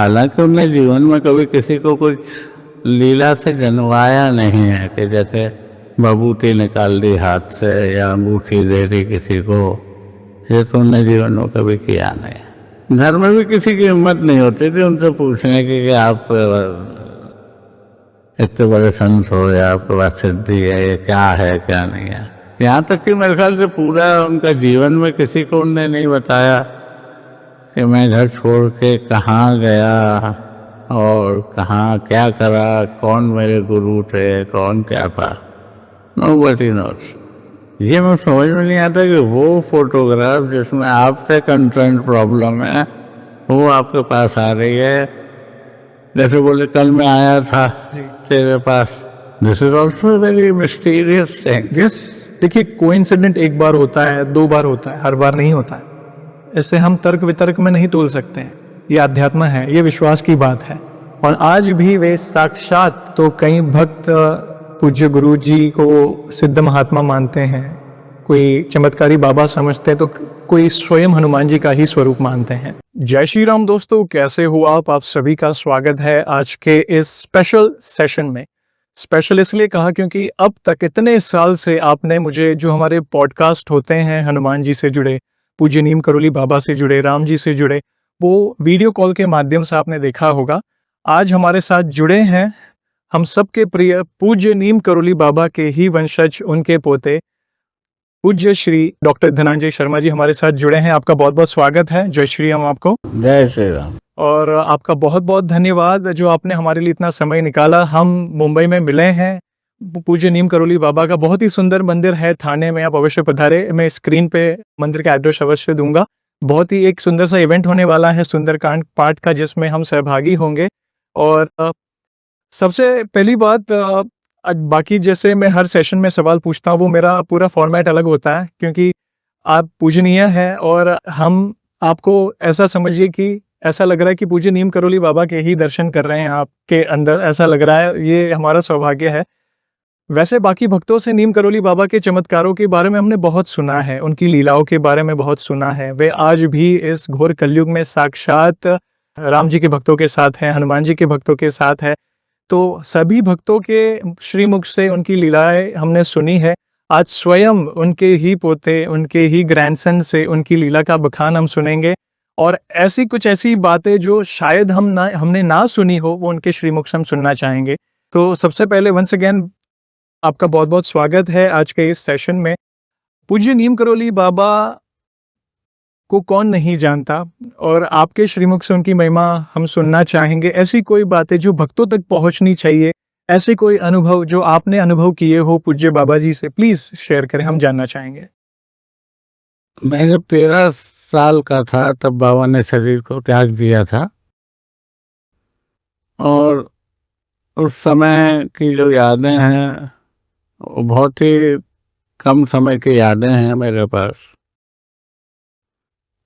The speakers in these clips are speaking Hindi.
हालांकि उन्होंने जीवन में कभी किसी को कुछ लीला से जनवाया नहीं है कि जैसे बबूती निकाल दी हाथ से या अंगूठी दे दी किसी को, ये तो उन्होंने जीवन में कभी किया नहीं। घर में भी किसी की हिम्मत नहीं होती थी उनसे पूछने की कि आप इतने बड़े संत हो या आपके पास सिद्धि है, ये क्या है क्या नहीं है। यहाँ तक कि मेरे ख्याल से पूरा उनका जीवन में किसी को उन्होंने नहीं बताया कि मैं घर छोड़ के कहाँ गया और कहाँ क्या करा, कौन मेरे गुरु थे, कौन क्या था। Nobody nose. ये मैं समझ में नहीं आता कि वो फोटोग्राफ जिसमें आपसे कंसर्न प्रॉब्लम है वो आपके पास आ रही है। जैसे बोले कल मैं आया था तेरे पास, this is also very mysterious thing. Yes, देखिए कोइंसिडेंट एक बार होता है, 2 बार होता है, हर बार नहीं होता है। इसे हम तर्क वितर्क में नहीं तोल सकते हैं। ये अध्यात्म है, ये विश्वास की बात है। और आज भी वे साक्षात, तो कई भक्त पूज्य गुरु जी को सिद्ध महात्मा मानते हैं, कोई चमत्कारी बाबा समझते हैं, तो कोई स्वयं हनुमान जी का ही स्वरूप मानते हैं। जय श्री राम दोस्तों, कैसे हो आप सभी का स्वागत है आज के इस स्पेशल सेशन में। स्पेशल इसलिए कहा क्योंकि अब तक इतने साल से आपने मुझे, जो हमारे पॉडकास्ट होते हैं हनुमान जी से जुड़े, पूज्य नीम करोली बाबा से जुड़े, राम जी से जुड़े, वो वीडियो कॉल के माध्यम से आपने देखा होगा। आज हमारे साथ जुड़े हैं हम सबके प्रिय पूज्य नीम करोली बाबा के ही वंशज, उनके पोते पूज्य श्री डॉक्टर धनंजय शर्मा जी हमारे साथ जुड़े हैं। आपका बहुत बहुत स्वागत है। जय श्री राम आपको। जय श्री राम। और आपका बहुत बहुत धन्यवाद जो आपने हमारे लिए इतना समय निकाला। हम मुंबई में मिले हैं, पूज्य नीम करोली बाबा का बहुत ही सुंदर मंदिर है थाने में, आप अवश्य पधारे। मैं स्क्रीन पे मंदिर का एड्रेस अवश्य दूंगा। बहुत ही एक सुंदर सा इवेंट होने वाला है सुंदरकांड पाठ का, जिसमें हम सहभागी होंगे। और सबसे पहली बात, बाकी जैसे मैं हर सेशन में सवाल पूछता हूँ, वो मेरा पूरा फॉर्मेट अलग होता है क्योंकि आप पूजनीय हैं और हम आपको ऐसा समझिए कि ऐसा लग रहा है कि पूज्य नीम करोली बाबा के ही दर्शन कर रहे हैं आपके अंदर, ऐसा लग रहा है। ये हमारा सौभाग्य है। वैसे बाकी भक्तों से नीम करोली बाबा के चमत्कारों के बारे में हमने बहुत सुना है, उनकी लीलाओं के बारे में बहुत सुना है। वे आज भी इस घोर कलयुग में साक्षात राम जी के भक्तों के साथ हैं, हनुमान जी के भक्तों के साथ है। तो सभी भक्तों के श्रीमुख से उनकी लीलाएं हमने सुनी है। आज स्वयं उनके ही पोते, उनके ही ग्रैंडसन से उनकी लीला का बखान हम सुनेंगे। और ऐसी बातें जो शायद हमने ना सुनी हो, वो उनके श्रीमुख से हम सुनना चाहेंगे। तो सबसे पहले वंस अगेन आपका बहुत बहुत स्वागत है आज के इस सेशन में। पूज्य नीम करोली बाबा को कौन नहीं जानता, और आपके श्रीमुख से उनकी महिमा हम सुनना चाहेंगे। ऐसी कोई बातें जो भक्तों तक पहुंचनी चाहिए, ऐसे कोई अनुभव जो आपने अनुभव किए हो पूज्य बाबा जी से, प्लीज शेयर करें, हम जानना चाहेंगे। मैं जब 13 साल का था तब बाबा ने शरीर को त्याग दिया था, और उस समय की जो यादें हैं वो बहुत ही कम समय की यादें हैं मेरे पास।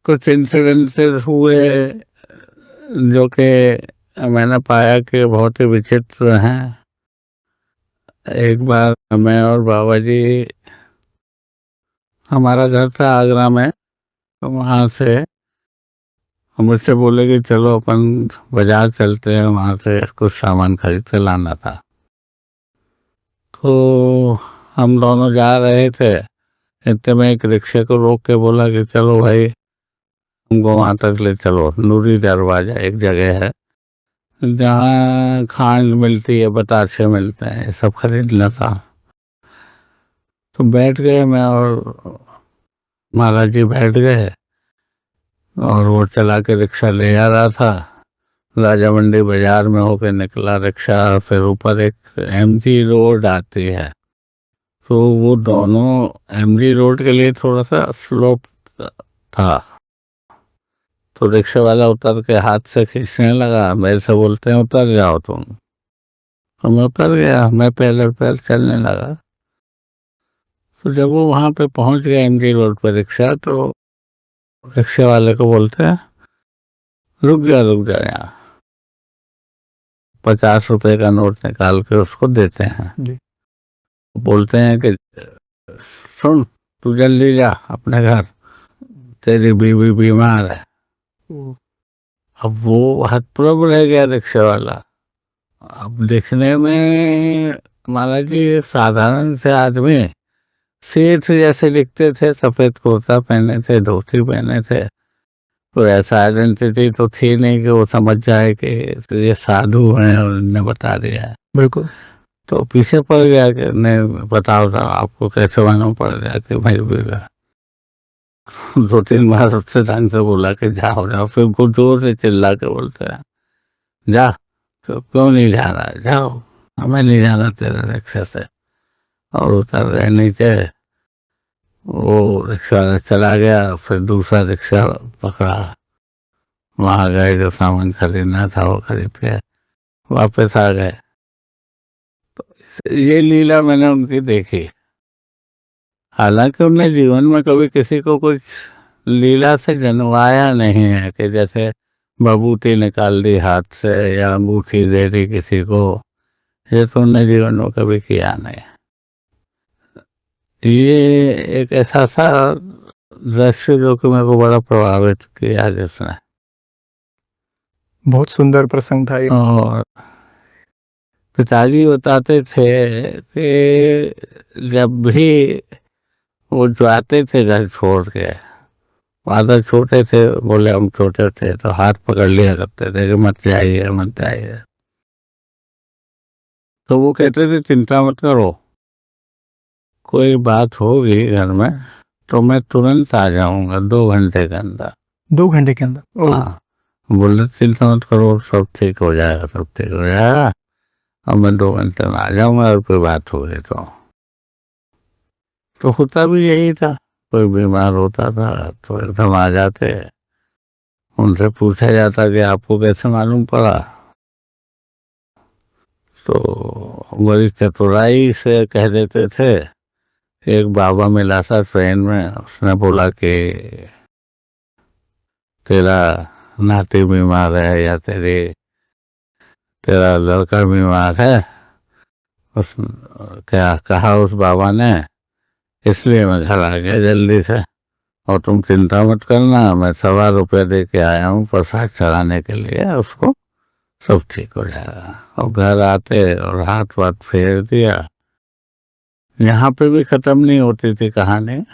कुछ इंसिडेंसेस हुए जो कि मैंने पाया कि बहुत ही विचित्र हैं। एक बार मैं और बाबा जी, हमारा घर था आगरा में, तो वहाँ से मुझसे बोले कि चलो अपन बाजार चलते हैं, वहाँ से कुछ सामान खरीद के लाना था। तो हम दोनों जा रहे थे, इतने में एक रिक्शे को रोक के बोला कि चलो भाई हमको वहाँ तक ले चलो। नूरी दरवाजा एक जगह है जहाँ खांड मिलती है, बताशे मिलते हैं, ये सब खरीदना था। तो बैठ गए, मैं और महाराज जी बैठ गए, और वो चला के रिक्शा ले आ रहा था। राजा मंडी बाजार में होकर निकला रिक्शा, फिर ऊपर एक एमजी रोड आती है, तो वो दोनों एमजी रोड के लिए थोड़ा सा स्लोप था। तो रिक्शा वाला उतर के हाथ से खींचने लगा, मेरे से बोलते हैं उतर जाओ तुम। तो मैं उतर गया, मैं पैदल पैदल चलने लगा। तो जब वो वहाँ पे पहुँच गया एमजी रोड पर रिक्शा, तो रिक्शे वाले को बोलते हैं रुक जा यहाँ। 50 रुपए का नोट निकाल के उसको देते हैं जी। बोलते हैं कि सुन तू जल्दी जा अपने घर, तेरी बीवी बीमार है। अब वो हतप्रभ रह गया रिक्शे वाला। अब देखने में महाराज जी एक साधारण से आदमी, सेठ जैसे दिखते थे, सफेद कुर्ता पहने थे, धोती पहने थे, कोई ऐसा आइडेंटिटी तो थी नहीं कि वो समझ जाए कि ये साधु हैं और इन्हें बता दिया है। बिल्कुल। तो पीछे पड़ गया कि नहीं बताओ था आपको कैसे मालूम पड़ गया कि भाई बेगा। 2-3 बार उससे ढंग से बोला कि जाओ जाओ, फिर वो जोर से चिल्ला के बोलते हैं जा। तो क्यों नहीं जा रहा है, जाओ, हमें नहीं जाना तेरे रिक्शे से। और उतर गए नीचे। वो रिक्शा चला गया, फिर दूसरा रिक्शा पकड़ा, वहाँ गए, जो सामान खरीदना था वो खरीद के वापस आ गए। ये लीला मैंने उनकी देखी। हालांकि उन्हें जीवन में कभी किसी को कुछ लीला से जनवाया नहीं है कि जैसे बबूती निकाल दी हाथ से या अंगूठी दे दी किसी को, ये तो उन्हें जीवन में कभी किया नहीं। ये एक ऐसा सा दृश्य जो कि मेरे को बड़ा प्रभावित किया जिसने। बहुत सुंदर प्रसंग था ये। और पिताजी बताते थे कि जब भी वो जाते थे घर छोड़ के, फादर छोटे थे, बोले हम छोटे थे तो हाथ पकड़ लिया करते थे कि मत जाइए मत जाइए। तो वो कहते थे चिंता मत करो, कोई बात होगी घर में तो मैं तुरंत आ जाऊंगा 2 घंटे के अंदर। 2 घंटे के अंदर? ओह। हाँ, बोले चिंता मत करो, सब ठीक हो जाएगा, सब ठीक हो जाएगा, और मैं 2 घंटे में आ जाऊंगा और कोई बात होगी तो होता भी यही था। कोई बीमार होता था तो एकदम आ जाते, उनसे पूछा जाता कि आपको कैसे मालूम पड़ा, तो बड़ी चतुराई से कह देते थे। एक बाबा मिला था ट्रेन में, उसने बोला कि तेरा नाती बीमार है या तेरा लड़का बीमार है। उस क्या कहा उस बाबा ने, इसलिए मैं घर आ गया जल्दी से, और तुम चिंता मत करना, मैं ₹1.25 दे के आया हूँ प्रसाद चढ़ाने के लिए, उसको सब ठीक हो जाएगा। और घर आते और हाथ वाथ फेर दिया। यहाँ पे भी ख़त्म नहीं होती थी कहानी।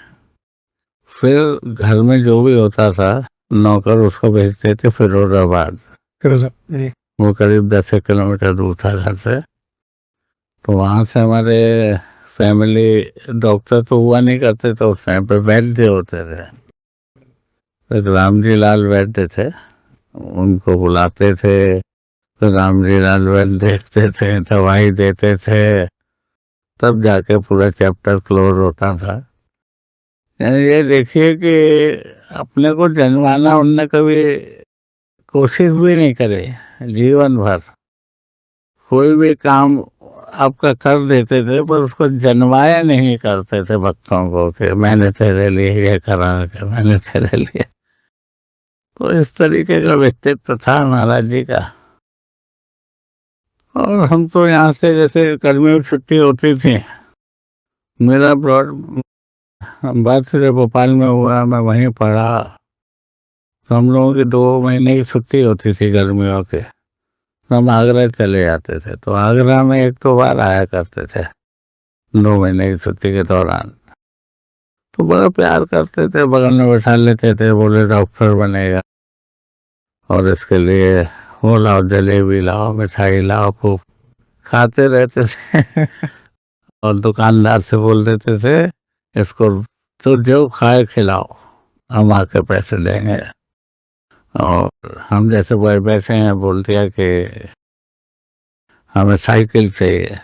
फिर घर में जो भी होता था नौकर उसको भेजते थे फिरोजाबाद। फिरोजाबाद। वो करीब 10 किलोमीटर दूर था घर से। तो वहाँ से हमारे फैमिली डॉक्टर तो हुआ नहीं करते थे उस टाइम पे, वैद्य होते थे। तो रामजी लाल वैद्य थे, उनको बुलाते थे, तो रामजी लाल वैद्य देखते थे, दवाई देते थे, तब जाके पूरा चैप्टर क्लोज होता था। यानी ये देखिए कि अपने को जनवाना उनने कभी कोशिश भी नहीं करे। जीवन भर कोई भी काम आपका कर देते थे, पर उसको जनवाया नहीं करते थे भक्तों को कि मैंने तेरे लिए ये करा, कि मैंने तेरे लिए। तो इस तरीके का व्यक्तित्व था महाराज जी का। और हम तो यहाँ से जैसे गर्मियों की छुट्टी होती थी, मेरा बर्थडे भोपाल में हुआ, मैं वहीं पढ़ा, तो हम लोगों की 2 महीने की छुट्टी होती थी गर्मियों के, तो हम आगरा चले जाते थे। तो आगरा में 1-2 बार आया करते थे 2 महीने की छुट्टी के दौरान। तो बड़ा प्यार करते थे, बगल में बैठा लेते थे, बोले डॉक्टर बनेगा और इसके लिए वो लाओ, जलेबी लाओ, मिठाई लाओ, खूब खाते रहते थे। और दुकानदार से बोल देते थे इसको तो जो खाए खिलाओ, हम आके पैसे देंगे। और हम जैसे बैठे हैं, बोल दिया कि हमें साइकिल चाहिए,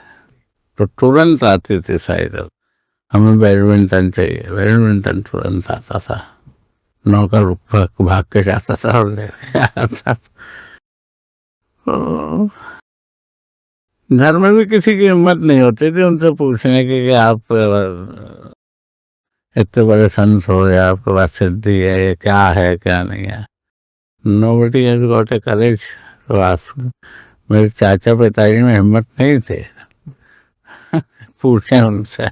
तो तुरंत आती थी साइकिल। हमें बैडमिंटन चाहिए, बैडमिंटन तुरंत आता था, नौकर भाग के जाता था और ले आता था। घर में भी किसी की हिम्मत नहीं होती थी उनसे पूछने की कि आप इतने बड़े संत हो या आपके पास सिद्धि है, ये क्या है क्या नहीं है। Nobody has got a courage to ask. मेरे चाचा पिताजी में हिम्मत नहीं थे पूछें उनसे।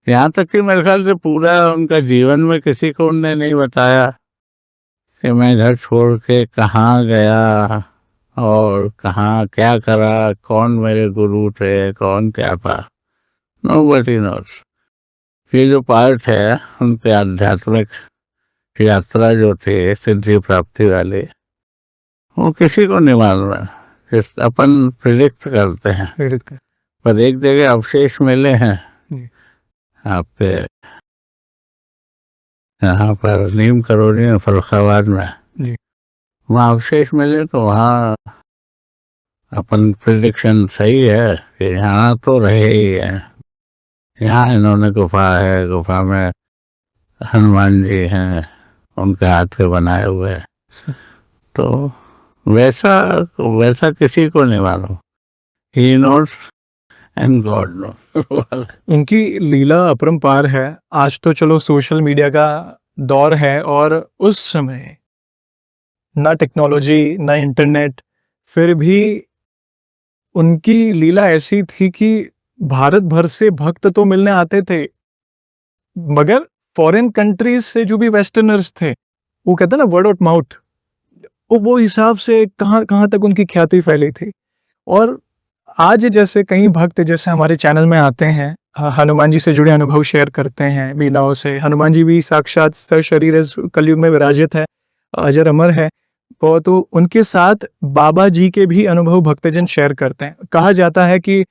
यहाँ तक कि मेरे ख्याल से पूरा उनका जीवन में किसी को उनने नहीं बताया कि मैं घर छोड़ के कहाँ गया और कहाँ क्या करा, कौन मेरे गुरु थे, कौन क्या था, नोबडी नोस। ये जो पार्ट है उनके आध्यात्मिक यात्रा जो थी सिद्धि प्राप्ति वाली, वो किसी को नहीं मालूम है, अपन प्रिडिक्ट करते हैं। पर एक जगह अवशेष मिले हैं आपके यहाँ पर नीम करोली में, फर्रुखाबाद में जी। वहाँ अवशेष मिले, तो वहाँ अपन प्रिडिक्शन सही है कि यहाँ तो रहे ही है, यहाँ इन्होंने गुफा है, गुफा में हनुमान जी हैं, उनके हाथ के बनाए हुए। तो वैसा वैसा किसी को नहीं मालूम, he knows and God knows. उनकी लीला अपरंपार है। आज तो चलो सोशल मीडिया का दौर है, और उस समय ना टेक्नोलॉजी ना इंटरनेट, फिर भी उनकी लीला ऐसी थी कि भारत भर से भक्त तो मिलने आते थे, मगर फॉरेन कंट्रीज से जो भी वेस्टर्नर्स थे, वो कहते हैं ना वर्ड ऑफ माउथ, वो हिसाब से कहाँ कहाँ तक उनकी ख्याति फैली थी। और आज जैसे कई भक्त जैसे हमारे चैनल में आते हैं, हनुमान जी से जुड़े अनुभव शेयर करते हैं लीलाओं से। हनुमान जी भी साक्षात सशरीर कलयुग में विराजित है, अजर अमर है, तो उनके साथ बाबा जी के भी अनुभव भक्तजन शेयर करते हैं। कहा जाता है कि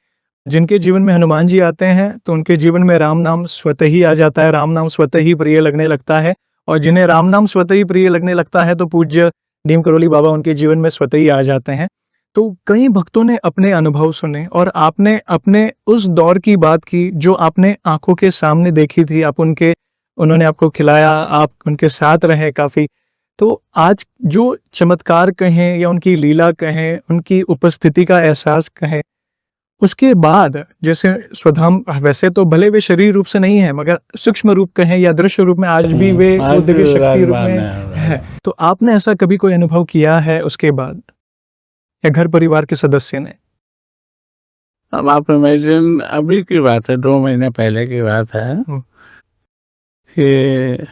जिनके जीवन में हनुमान जी आते हैं तो उनके जीवन में राम नाम स्वतः ही आ जाता है, राम नाम स्वतः ही प्रिय लगने लगता है, और जिन्हें राम नाम स्वतः ही प्रिय लगने लगता है तो पूज्य नीम करोली बाबा उनके जीवन में स्वतः ही आ जाते हैं। तो कई भक्तों ने अपने अनुभव सुने, और आपने अपने उस दौर की बात की जो आपने आंखों के सामने देखी थी, आप उन्होंने आपको खिलाया, आप उनके साथ रहे काफी। तो आज जो चमत्कार कहें या उनकी लीला कहें, उनकी उपस्थिति का एहसास कहें, उसके बाद जैसे स्वधाम, वैसे तो भले वे शरीर रूप से नहीं है, मगर सूक्ष्म रूप कहें या दृश्य रूप में आज भी वे वो दिव्य शक्ति रूप में है। तो आपने ऐसा कभी कोई अनुभव किया है उसके बाद, या घर परिवार के सदस्य ने? अब आप इमेजिन, अभी की बात है, 2 महीने पहले की बात है कि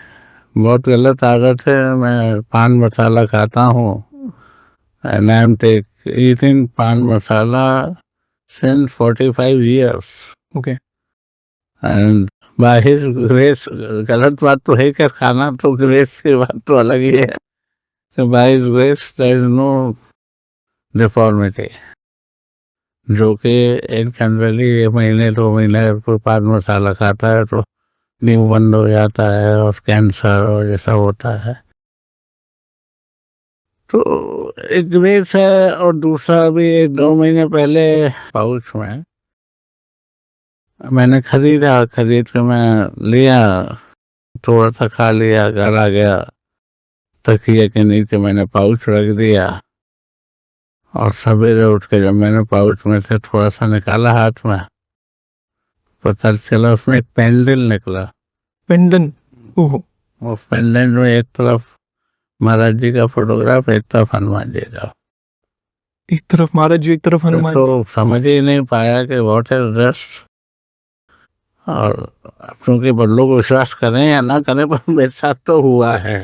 बहुत गलत आदत है, मैं पान मसाला खाता हूँ, and I'm eating पान मसाला since 45 years. Okay. And by his grace, गलत बात तो है कि खाना तो ग्रेस की बात तो अलग ही है, so by his grace there is no deformity, जो कि एक जनरली 1 महीने 2 महीने कोई पान मसाला खाता है तो नींव बंद हो जाता है और कैंसर और जैसा होता है। तो एक ग्रेस है, और दूसरा भी 2 महीने पहले पाउच में मैंने खरीद के मैं लिया, थोड़ा सा खा लिया, घर आ गया, तकिए के नीचे मैंने पाउच रख दिया, और सवेरे उठ के जब मैंने पाउच में से थोड़ा सा निकाला हाथ में, पता चला उसमें एक पेंडेंट निकला। पेंडेंट? ओहो। वो पेंडेंट में एक तरफ महाराज जी का फोटोग्राफ, एक तरफ हनुमान जी का। एक तरफ महाराज जी, एक तरफ हनुमान। तो समझ ही नहीं पाया कि व्हाट इज दिस, और क्योंकि लोग विश्वास करें या ना करें, पर मेरे साथ तो हुआ है।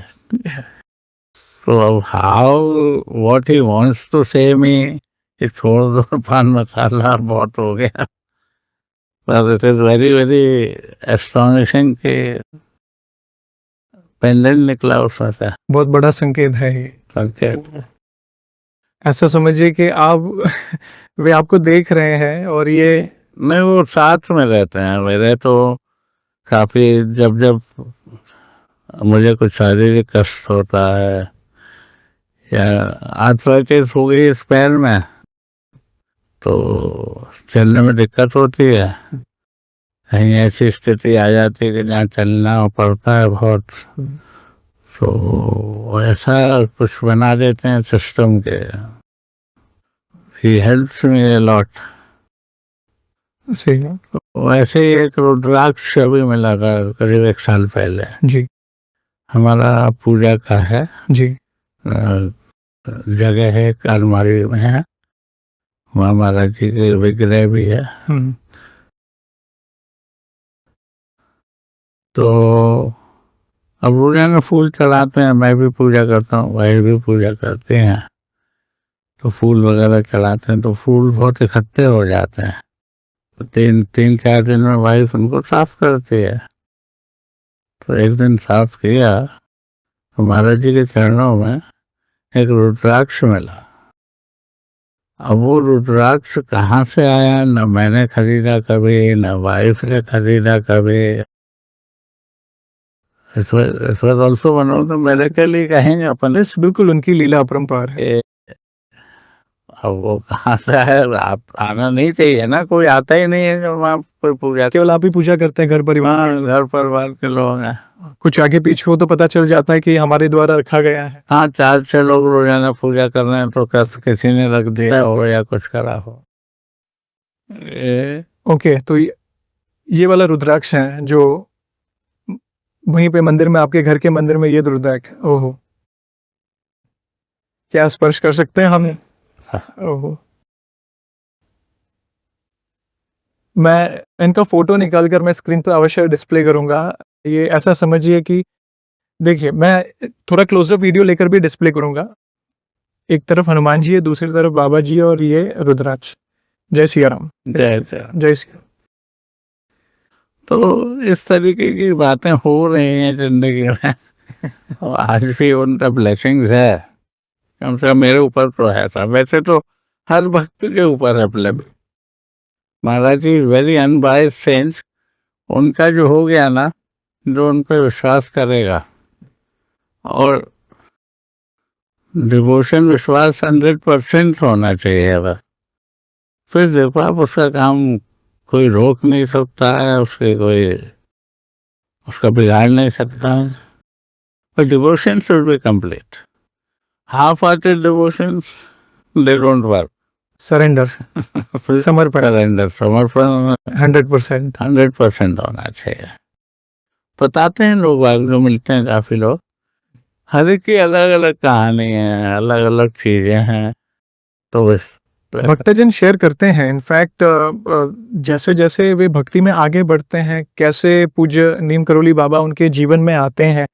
तो अब how what he wants to say me कि छोड़ दो पान मसाला, बहुत हो गया। पर it is very very astonishing कि पेंडेंट निकला उसमें से। बहुत बड़ा संकेत है ये। संकेत ऐसा समझिए कि आप वे आपको देख रहे हैं, और ये नहीं, वो साथ में रहते हैं मेरे, तो काफी जब मुझे कुछ शारीरिक कष्ट होता है या आर्थराइटिस हो गई इस पैर में, तो चलने में दिक्कत होती है, कहीं ऐसी स्थिति आ जाती है कि जहाँ चलना पड़ता है बहुत, तो ऐसा कुछ बना देते हैं सिस्टम के। He helps me a lot. सही है। वैसे ही एक रुद्राक्ष भी मिला था करीब 1 साल पहले। जी। हमारा पूजा का है जी। जगह है, अलमारी में है, वहाँ महाराज जी के विग्रह भी है। तो अब रोजाना फूल चढ़ाते हैं, मैं भी पूजा करता हूँ, भाई भी पूजा करते हैं, तो फूल वगैरह चढ़ाते हैं तो फूल बहुत इकट्ठे हो जाते हैं, तो 3-4 दिन में वाइफ उनको साफ करती है। तो एक दिन साफ किया तो महाराज जी के चरणों में एक रुद्राक्ष मिला। अब वो रुद्राक्ष कहाँ से आया, न मैंने खरीदा कभी, न वाइफ ने खरीदा कभी। इस वक्त ऑल्सो बनो तो मेरे के लिए कहेंगे अपन, बस बिल्कुल उनकी लीला अपरंपार है। अब वो कहाँ से आया, आप आना नहीं चाहिए ना, कोई आता ही नहीं है जब वहाँ पर पूजा, केवल आप ही पूजा करते हैं घर परिवार? हाँ, घर परिवार के लोग हैं। कुछ आगे पीछे हो तो पता चल जाता है कि हमारे द्वारा रखा गया है। हाँ, 4-6 लोग रोजाना पूजा कर रहे हैं तो किसी ने रख दिया हो या कुछ करा हो। ओके, तो ये वाला रुद्राक्ष है जो वहीं पे मंदिर में, आपके घर के मंदिर में ये रुद्राक्ष, ओहो, क्या स्पर्श कर सकते हैं हम? ओहो, मैं इनका फोटो निकाल कर मैं स्क्रीन पर अवश्य डिस्प्ले करूंगा। ये ऐसा समझिए कि देखिए, मैं थोड़ा क्लोजअप वीडियो लेकर भी डिस्प्ले करूंगा। एक तरफ हनुमान जी है, दूसरी तरफ बाबा जी, और ये रुद्राक्ष। जय सिया राम। जय जय सिया। तो इस तरीके की बातें हो रही हैं जिंदगी में और आज भी उनका ब्लेसिंग्स है, कम से कम मेरे ऊपर तो है था। वैसे तो हर भक्त के ऊपर है ब्लेसिंग। महाराज जी वेरी अनबायस्ड सेंस, उनका जो हो गया ना, जो उन पर विश्वास करेगा, और डिवोशन विश्वास 100% होना चाहिए बस। फिर देखो आप, उसका काम कोई रोक नहीं सकता है, उसका बिगाड़ नहीं सकता है। पर devotion should be complete. Half-hearted devotion they don't work. Surrender, समर्पण, समर्पण 100% होना चाहिए। बताते हैं लोग जो मिलते हैं, काफी लोग, हर एक की अलग अलग कहानी है, अलग अलग चीजें हैं। तो बस भक्तजन शेयर करते हैं। इनफैक्ट जैसे जैसे वे भक्ति में आगे बढ़ते हैं, कैसे पूज्य नीम करोली बाबा उनके जीवन में आते हैं,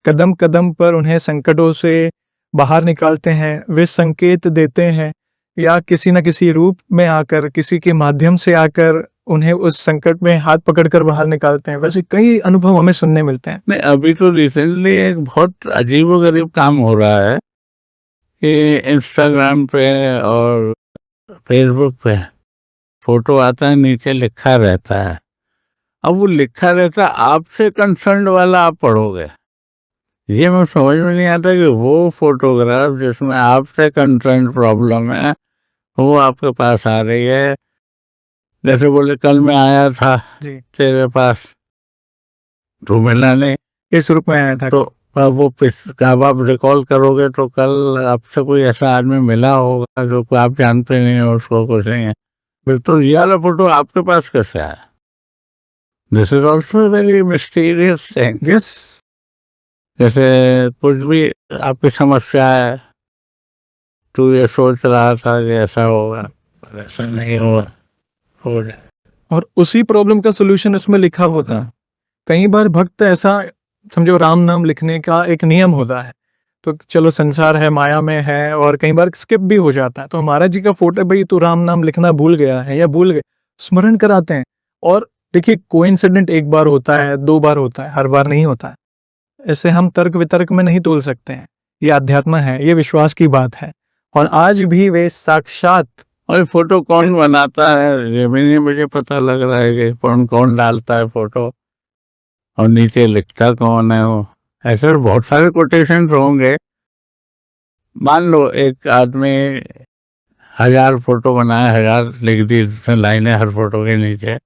कदम कदम पर उन्हें संकटों से बाहर निकालते हैं, वे संकेत देते हैं, या किसी न किसी रूप में आकर, किसी के माध्यम से आकर उन्हें उस संकट में हाथ पकड़कर बाहर निकालते हैं। वैसे कई अनुभव हमें सुनने मिलते हैं। नहीं, अभी तो रिसेंटली एक बहुत अजीबोगरीब काम हो रहा है कि इंस्टाग्राम पे और फेसबुक पे फोटो आता है, नीचे लिखा रहता है। अब वो लिखा रहता है आपसे कंसर्न वाला आप पढ़ोगे, ये मैं समझ में नहीं आता कि वो फोटोग्राफ जिसमें आपसे कंसर्न प्रॉब्लम है वो आपके पास आ रही है। जैसे बोले कल मैं आया था जी, तेरे पास, तू मिला नहीं, इस रूप में आया था। तो अब वो अब आप रिकॉल करोगे तो कल आपसे कोई ऐसा आदमी मिला होगा जो आप जानते नहीं हो, उसको कुछ नहीं है, फिर तो ये वाला फोटो आपके पास कैसे आया? This is also very mysterious thing. Yes, जैसे कुछ भी आपकी समस्या है, तू ये सोच रहा था कि ऐसा होगा, पर ऐसा नहीं हुआ, हो जाए। और उसी प्रॉब्लम का सोल्यूशन उसमें लिखा होता है। कई बार भक्त ऐसा, समझो राम नाम लिखने का एक नियम होता है, तो चलो संसार है, माया में है, और कई बार स्किप भी हो जाता है, तो महाराज जी का फोटो, भाई तू राम नाम लिखना भूल गया है या भूल गए, स्मरण कराते हैं। और देखिए, कोइंसिडेंट एक बार होता है, 2 बार होता है, हर बार नहीं होता है। ऐसे हम तर्क वितर्क में नहीं तोल सकते हैं। ये अध्यात्म है, ये विश्वास की बात है। और आज भी वे साक्षात, और फोटो कौन बनाता है ये भी नहीं मुझे पता लग रहा है कि कौन डालता है फोटो, और नीचे लिखता कौन है वो। ऐसे बहुत सारे कोटेशन होंगे। मान लो एक आदमी 1000 फोटो बनाया, 1000 लिख दी उसने लाइनें हर फोटो के नीचे,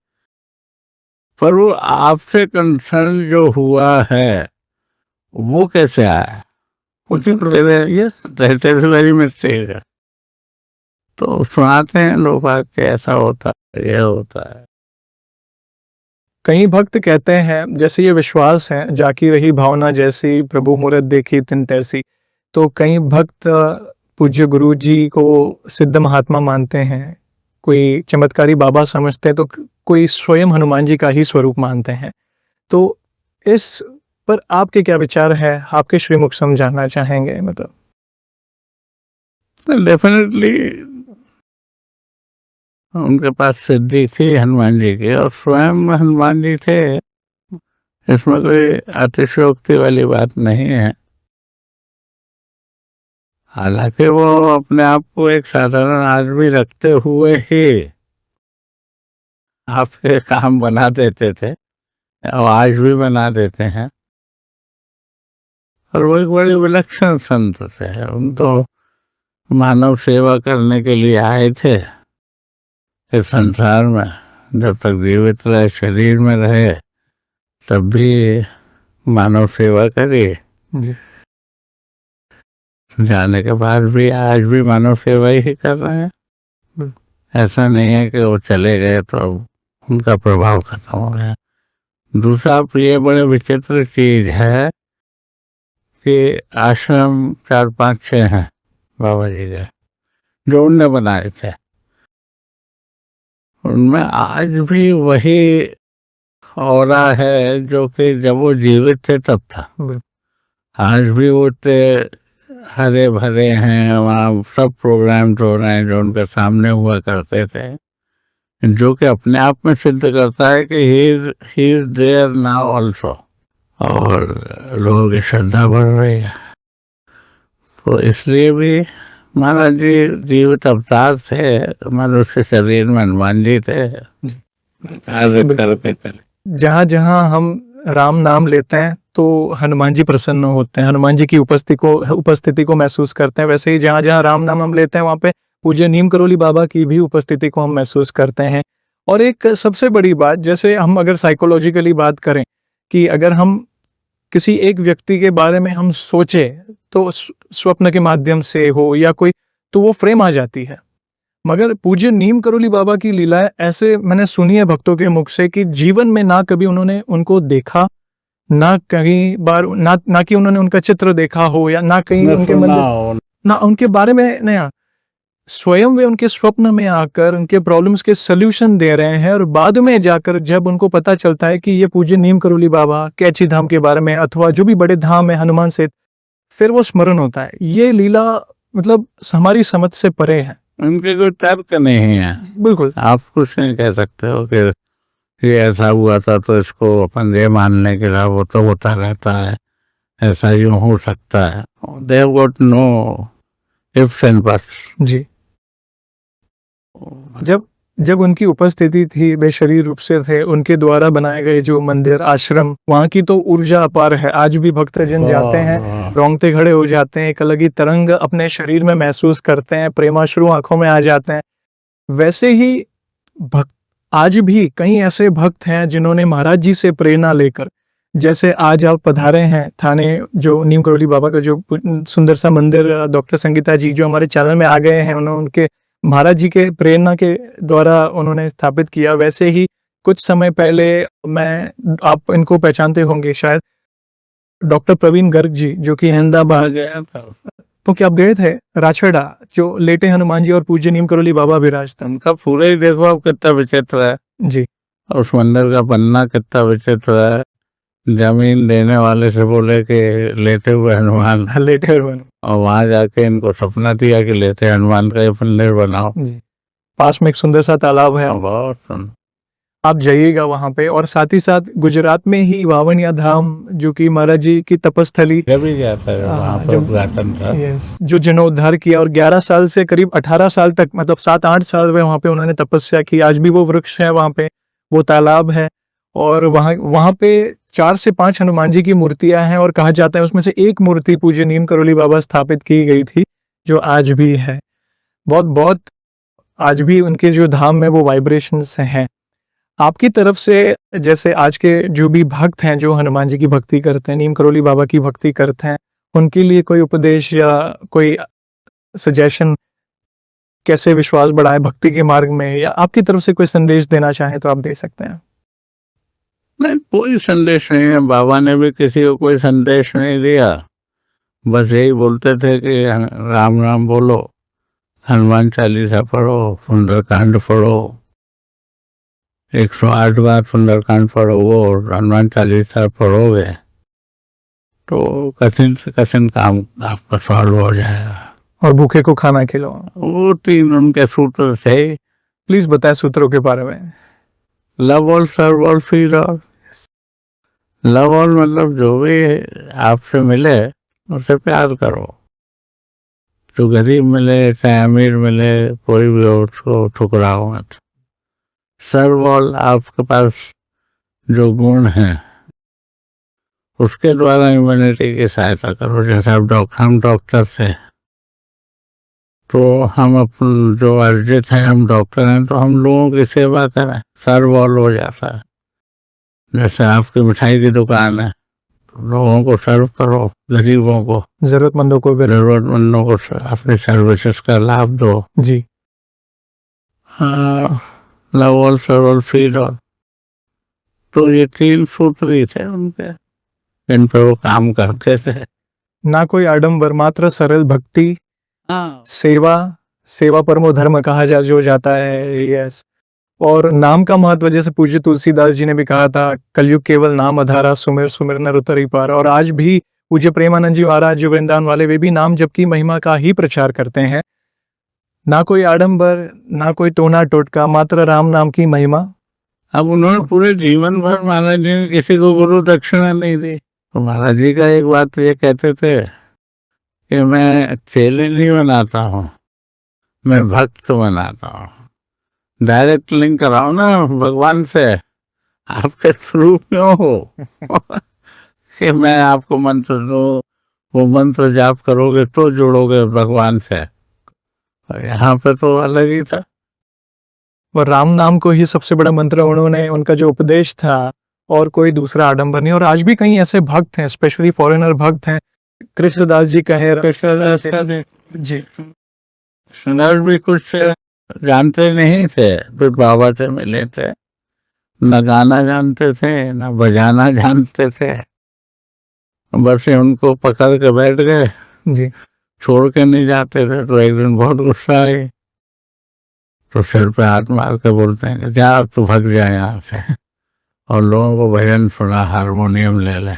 पर वो आपसे कंसर्न जो हुआ है वो कैसे आया? वेरी मिस्टेक है। तो सुनाते हैं लोग आके ऐसा होता है, ये होता है। कई भक्त कहते हैं, जैसे ये विश्वास है, जाकी रही भावना जैसी, प्रभु मूरत देखी तिन तैसी। तो कई भक्त पूज्य गुरु जी को सिद्ध महात्मा मानते हैं, कोई चमत्कारी बाबा समझते हैं, तो कोई स्वयं हनुमान जी का ही स्वरूप मानते हैं। तो इस पर आपके क्या विचार है, आपके श्रीमुख से हम जानना चाहेंगे। मतलब डेफिनेटली उनके पास सिद्धि थी हनुमान जी की, और स्वयं हनुमान जी थे, इसमें कोई अतिशयोक्ति वाली बात नहीं है। हालांकि वो अपने आप को एक साधारण आदमी रखते हुए ही आपके काम बना देते थे, और आज भी बना देते हैं। और वो एक बड़े विलक्षण संत थे। उन तो मानव सेवा करने के लिए आए थे इस संसार में, जब तक जीवित रहे, शरीर में रहे, तब भी मानव सेवा करी। जाने के बाद भी आज भी मानव सेवा ही कर रहे हैं। ऐसा नहीं है कि वो चले गए तो उनका प्रभाव खत्म हो गया। दूसरा ये बड़े विचित्र चीज है कि आश्रम 4, 5, 6 हैं बाबा जी के, जो उनने बनाए थे। उनमें आज भी वही ऑरा है जो कि जब वो जीवित थे तब था। आज भी वो हरे भरे हैं, वहाँ सब प्रोग्राम हो रहे हैं जो उनके सामने हुआ करते थे, जो कि अपने आप में सिद्ध करता है कि he is there now also, और लोगों की श्रद्धा बढ़ रही है। तो इसलिए भी महाराज जी जीवित अवतार थे, मनुष्य शरीर में हनुमान जी थे, करते। जहाँ जहाँ हम राम नाम लेते हैं तो हनुमान जी प्रसन्न होते हैं, हनुमान जी की उपस्थिति को महसूस करते हैं। वैसे ही जहाँ जहाँ राम नाम हम लेते हैं वहाँ पे पूज्य नीम करोली बाबा की भी उपस्थिति को हम महसूस करते हैं। और एक सबसे बड़ी बात, जैसे हम अगर साइकोलॉजिकली बात करें कि अगर हम किसी एक व्यक्ति के बारे में हम सोचे तो स्वप्न के माध्यम से हो या कोई, तो वो फ्रेम आ जाती है। मगर पूज्य नीम करोली बाबा की लीलाएं ऐसे मैंने सुनी है भक्तों के मुख से कि जीवन में ना कभी उन्होंने उनको देखा, ना कहीं बार ना कि उन्होंने उनका चित्र देखा हो, या ना कहीं उनके मंदिर, ना उनके बारे में नया, स्वयं वे उनके स्वप्न में आकर उनके प्रॉब्लम्स के सल्यूशन दे रहे हैं। और बाद में जाकर जब उनको पता चलता है कि ये पूज्य नीम करोली बाबा कैची धाम के बारे में अथवा जो भी बड़े धाम है हनुमान से, फिर वो स्मरण होता है। ये लीला मतलब हमारी समझ से परे है, उनके कोई तर्क नहीं है। बिल्कुल आप कुछ नहीं कह सकते हो कि ये ऐसा हुआ था तो इसको अपन ये मानने के लिए वो तो होता रहता है, ऐसा यूं हो सकता है। They have got no ifs and buts. जी, जब उनकी उपस्थिति थी, बेशरीर रूप से थे, उनके द्वारा बनाए गए जो मंदिर आश्रम, वहाँ की तो ऊर्जा अपार है। आज भी भक्तजन जाते हैं, रोंगटे खड़े हो जाते हैं, एक अलग ही तरंग अपने शरीर में महसूस करते हैं, प्रेमाश्रु आंखों में आ जाते हैं। वैसे ही भक्त आज भी कई ऐसे भक्त हैं जिन्होंने महाराज जी से प्रेरणा लेकर, जैसे आज आप पधारे हैं थाने, जो नीम करोली बाबा का जो सुंदर सा मंदिर, डॉक्टर संगीता जी जो हमारे चैनल में आ गए हैं, उन्होंने उनके महाराज जी के प्रेरणा के द्वारा उन्होंने स्थापित किया। वैसे ही कुछ समय पहले आप इनको पहचानते होंगे शायद, डॉक्टर प्रवीण गर्ग जी जो कि अहमदाबाद गया था, तो क्या आप गए थे राछड़ा, जो लेटे हनुमान जी और पूज्य नीम करोली बाबा विराजते। उनका पूरा ही देखो आप कितना विचित्र है जी, उस मंदिर का बनना कितना विचित्र है। जमीन देने वाले से बोले कि लेटे हुए हनुमान, लेटे हनुमान, और वहां जाके इनको सपना दिया कि लेटे हनुमान का ये मंदिर बनाओ। पास में एक सुंदर सा तालाब है, बहुत सुंदर, आप जाइएगा वहां पे। और साथ ही साथ गुजरात में ही वावनिया धाम, जो कि महाराज जी की तपस्थली, भी गया था वहाँ पर उद्घाटन था, जो जीर्णोद्धार किया, और 11 साल से करीब 18 साल तक, मतलब 7-8 साल में वहां पे उन्होंने तपस्या की। आज भी वो वृक्ष है वहां पे, वो तालाब है, और वहां पे 4 से 5 हनुमान जी की मूर्तियां हैं, और कहा जाता है उसमें से एक मूर्ति पूज्य नीम करोली बाबा स्थापित की गई थी, जो आज भी है। बहुत आज भी उनके जो धाम में वो वाइब्रेशंस हैं। आपकी तरफ से, जैसे आज के जो भी भक्त हैं जो हनुमान जी की भक्ति करते हैं, नीम करोली बाबा की भक्ति करते हैं, उनके लिए कोई उपदेश या कोई सजेशन, कैसे विश्वास बढ़ाए भक्ति के मार्ग में, या आपकी तरफ से कोई संदेश देना चाहें तो आप दे सकते हैं। नहीं, कोई संदेश नहीं है, बाबा ने भी किसी को कोई संदेश नहीं दिया, बस यही बोलते थे कि राम राम बोलो, हनुमान चालीसा पढ़ो, सुंदरकांड पढ़ो, 108 बार सुंदरकांड पढ़ो, वो हनुमान चालीसा पढ़ोगे तो कठिन से कठिन काम आपका सॉल्व हो जाएगा। और भूखे को खाना खिलाओ। वो 3 उनके सूत्र थे। प्लीज बताएं सूत्रों के बारे में। Love all, serve all, feed all. Love all मतलब जो भी आपसे मिले उससे प्यार करो, जो गरीब मिले चाहे अमीर मिले कोई भी हो उसको ठुकराओ मत। सर्व ऑल, आपके पास जो गुण है उसके द्वारा ह्यूमैनिटी की सहायता करो। जैसे अब हम डॉक्टर थे तो हम अपन जो अर्जित हैं, हम डॉक्टर हैं तो हम लोगों की सेवा करें, सर्व ऑल हो जाता है। जैसे आपकी मिठाई की दुकान है, लोगों को सर्व करो, गरीबों को, जरूरतमंदों को भी। जरूरतमंदों को अपनी सर्विसेज का लाभ दो। जी हाँ, love all, serve all, feed all. तो ये 3 सूत्र ही थे उनके, इन पे वो काम करते थे। ना कोई आडंबर, मात्र सरल भक्ति, सेवा, सेवा परमो धर्म कहा जो जाता है। यस। और नाम का महत्व, जैसे पूज्य तुलसीदास जी ने भी कहा था, कलयुग केवल नाम आधारा, सुमिर सुमिर नर उतरी पार। और आज भी पूज्य प्रेमानंद जी महाराज जो वृंदावन वाले, वे भी नाम जप की महिमा का ही प्रचार करते हैं। ना कोई आडंबर, ना कोई टोना टोटका, मात्र राम नाम की महिमा। अब उन्होंने पूरे जीवन भर महाराज जी ने किसी को गुरु दक्षिणा नहीं दी। तो महाराज जी का एक बात ये कहते थे कि मैं चेले नहीं बनाता हूँ, मैं भक्त बनाता हूँ। डायरेक्ट लिंक कराओ ना भगवान से, आपके थ्रू क्यों हो कि मैं आपको मंत्र दूँ, वो मंत्र जाप करोगे तो जुड़ोगे भगवान से। यहाँ पे तो अलग ही था। और राम नाम को ही सबसे बड़ा मंत्र उन्होंने, उनका जो उपदेश था, और कोई दूसरा आडंबर नहीं। और आज भी कई ऐसे भक्त हैं, स्पेशली फॉरेनर भक्त हैं, कृष्णदास जी कहे, कृष्णदास जी कृष्णदास भी कुछ जानते नहीं थे, फिर बाबा से मिले थे। न गाना जानते थे न बजाना जानते थे, बस उनको पकड़ के बैठ गए जी, छोड़ के नहीं जाते थे। तो एक दिन बहुत गुस्सा आई तो सिर पे हाथ मार के बोलते हैं कि जा अब तू भाग जाए यहाँ से, और लोगों को भजन सुना, हारमोनियम ले ले।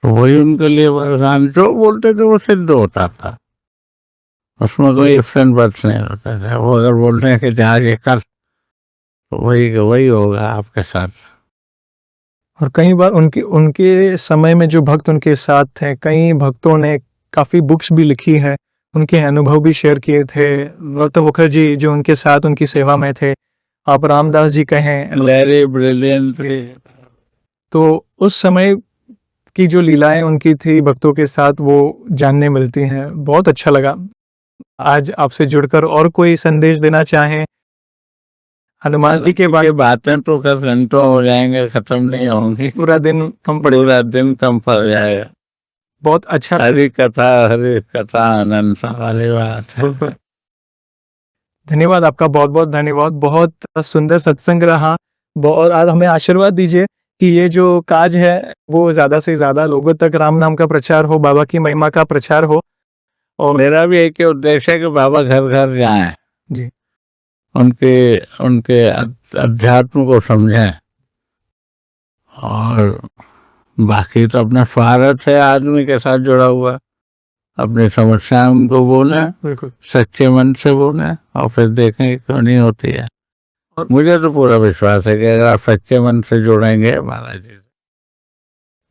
तो वही उनके लिए वरदान, जो बोलते थे वो सिद्ध होता था, उसमें कोई इफ्स एंड बट्स नहीं होता था। वो अगर बोलते हैं कि जा ये कर, तो वही होगा आपके साथ। और कई बार उनके समय में जो भक्त उनके साथ थे, कई भक्तों ने काफ़ी बुक्स भी लिखी है, उनके अनुभव भी शेयर किए थे। डॉक्टर मुखर्जी जो उनके साथ उनकी सेवा में थे, आप रामदास जी कहें, वेरी ब्रिलियंट। तो उस समय की जो लीलाएं उनकी थी भक्तों के साथ, वो जानने मिलती हैं। बहुत अच्छा लगा आज आपसे जुड़कर। और कोई संदेश देना चाहें हनुमान जी के बारे? बातें तो कर घंटों हो जाएंगे, खत्म नहीं होंगी, पूरा दिन कम पड़ेगा। पूरा दिन कम पड़ जाएगा। बहुत अच्छा, हरि कथा अनंत वाली बात है। धन्यवाद आपका, बहुत बहुत धन्यवाद। बहुत सुंदर सत्संग रहा। और आज हमें आशीर्वाद दीजिए कि ये जो काज है वो ज़्यादा से ज़्यादा लोगों तक राम नाम का प्रचार हो, बाबा की महिमा का प्रचार हो। और मेरा भी एक ही उद्देश्य है कि बाबा घर घर जाएं जी, उनके अध्यात्म को समझें। और बाकी तो अपना स्वार्थ है आदमी के साथ जुड़ा हुआ, अपनी समस्याएं उनको बोले, बिल्कुल सच्चे मन से बोले, और फिर देखें क्यों नहीं होती है। और मुझे तो पूरा विश्वास है कि अगर आप सच्चे मन से जुड़ेंगे महाराज जी,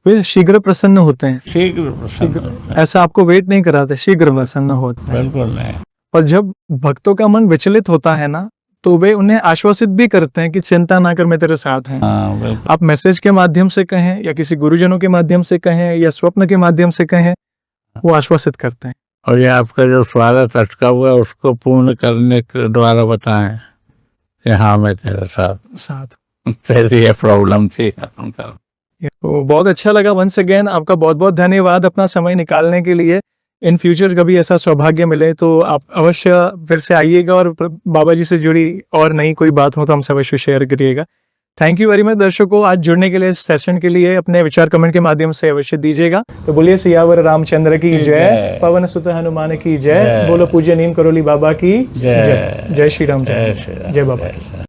वे शीघ्र प्रसन्न होते हैं। शीघ्र प्रसन्न। ऐसा आपको वेट नहीं कराते, शीघ्र प्रसन्न होते हैं। बिल्कुल नहीं। और जब भक्तों का मन विचलित होता है ना, तो वे उन्हें आश्वासित भी करते हैं कि चिंता ना कर, मैं तेरे साथ हैं। आप मैसेज के माध्यम से कहें या किसी गुरुजनों के माध्यम से कहें या स्वप्न के माध्यम से कहें, वो आश्वासित करते हैं। और ये आपका जो स्वार्थ अटका हुआ है उसको पूर्ण करने के द्वारा बताएं कि हाँ मैं तेरे साथ तेरी ये प्रॉब्लम थी। तो बहुत अच्छा लगा। वंस अगेन आपका बहुत बहुत धन्यवाद अपना समय निकालने के लिए। इन फ्यूचर कभी ऐसा सौभाग्य मिले तो आप अवश्य फिर से आइएगा, और बाबा जी से जुड़ी और नई कोई बात हो तो हमसे अवश्य शेयर करिएगा। थैंक यू वेरी मच दर्शकों, आज जुड़ने के लिए, इस सेशन के लिए अपने विचार कमेंट के माध्यम से अवश्य दीजिएगा। तो बोलिए सियावर रामचंद्र की जय, पवन सुत हनुमान की जय, बोलो पूज्य नीम करोली बाबा की जय। जय श्री राम, जय बाबा।